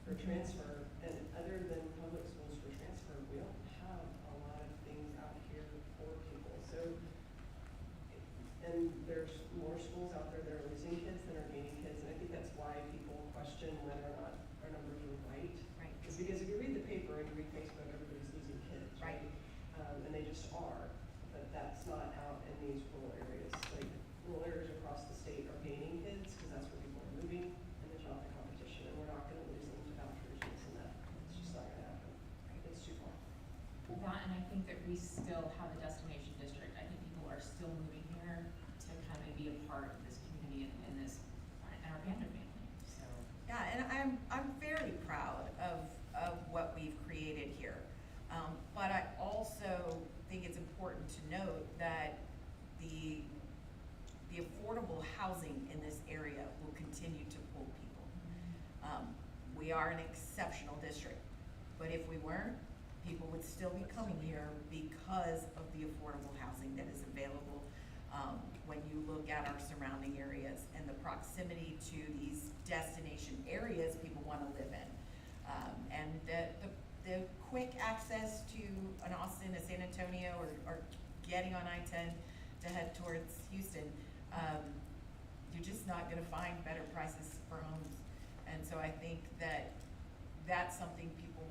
for transfer, and other than public schools for transfer, we don't have a lot of things out here for people. So, and there's more schools out there that are losing kids than are gaining kids, and I think that's why people question whether or not our numbers are right. Right. It's because if you read the paper and you read Facebook, everybody's losing kids, right? And they just are, but that's not out in these rural areas. Like, rural areas across the state are gaining kids, because that's where people are moving, and there's not the competition, and we're not gonna lose them to vouchers and this and that. It's just not gonna happen. It's too far. That, and I think that we still have a destination district. I think people are still moving here to kind of be a part of this community and this, and our Panda family, so. Yeah, and I'm very proud of what we've created here. But I also think it's important to note that the affordable housing in this area will continue to pull people. We are an exceptional district, but if we weren't, people would still be coming here because of the affordable housing that is available. When you look at our surrounding areas and the proximity to these destination areas people want to live in. And the the quick access to an Austin, a San Antonio, or getting on I-10 to head towards Houston, you're just not gonna find better prices for homes. And so I think that that's something people,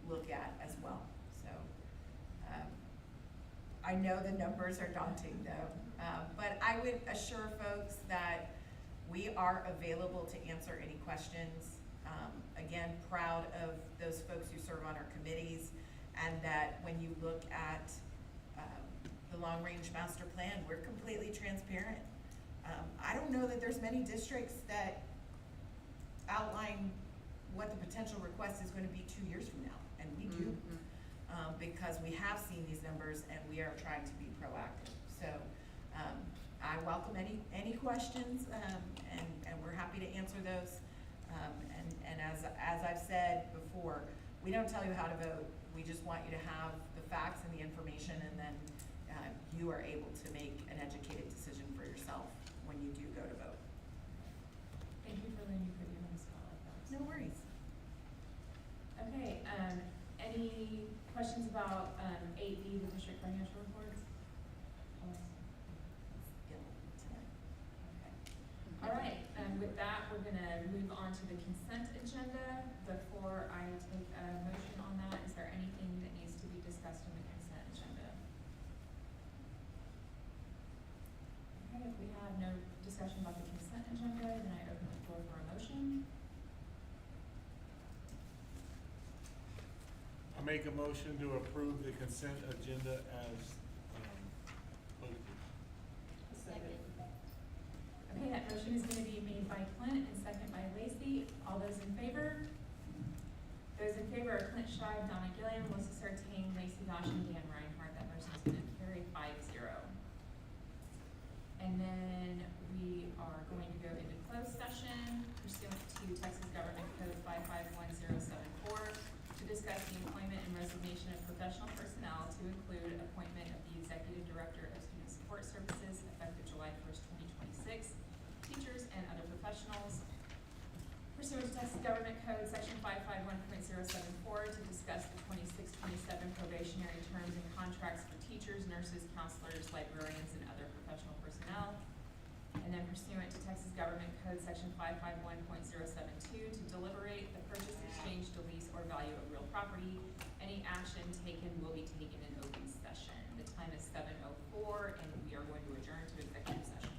look at as well. So, I know the numbers are daunting though, but I would assure folks that we are available to answer any questions. Again, proud of those folks who serve on our committees, and that when you look at the long-range master plan, we're completely transparent. I don't know that there's many districts that outline what the potential request is going to be 2 years from now, and we do. Because we have seen these numbers and we are trying to be proactive. So I welcome any questions, and we're happy to answer those. And as I've said before, we don't tell you how to vote. We just want you to have the facts and the information, and then you are able to make an educated decision for yourself when you do go to vote. Thank you for letting me put you on the spot like that. No worries. Okay, any questions about 8B, the district financial reports? Yeah, tonight. Okay. All right, with that, we're gonna move on to the consent agenda. Before I take a motion on that, is there anything that needs to be discussed in the consent agenda? Okay, if we have no discussion about the consent agenda, then I open the floor for a motion. I make a motion to approve the consent agenda as posted. Second. Okay, that motion is gonna be made by Clint and second by Lacey. All those in favor? Those in favor are Clint Scheib, Donna Gilliam, Melissa Sartain, Lacey Bosch, and Dan Reinhardt. That motion is gonna carry 5-0. And then we are going to go into closed session pursuant to Texas Government Code 551074 to discuss the employment and resignation of professional personnel, to include appointment of the Executive Director of Student Support Services effective July 1st, 2026, teachers and other professionals. Pursuant to Texas Government Code Section 551.074 to discuss the 26-27 probationary terms and contracts for teachers, nurses, counselors, librarians, and other professional personnel. And then pursuant to Texas Government Code Section 551.072 to deliberate the purchase, exchange, lease, or value of real property. Any action taken will be taken in open session. The time is 7:04, and we are going to adjourn to executive session.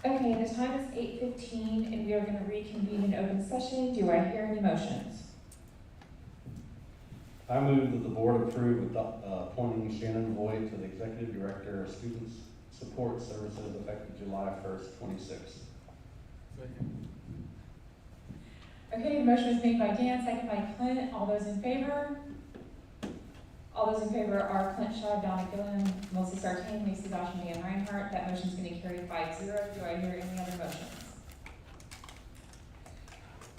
Okay, the time is 8:15 and we are gonna reconvene in open session. Do I hear any motions? I move that the board approve appointing Shannon Voigt to the Executive Director of Student Support Services effective July 1st, 26. Second. Okay, the motion was made by Dan, second by Clint. All those in favor? All those in favor are Clint Shaw, Donna Gilliam, Melissa Sartain, Lacey Dawson, Dan Reinhardt. That motion's gonna carry 5-0. Do I hear any other motions?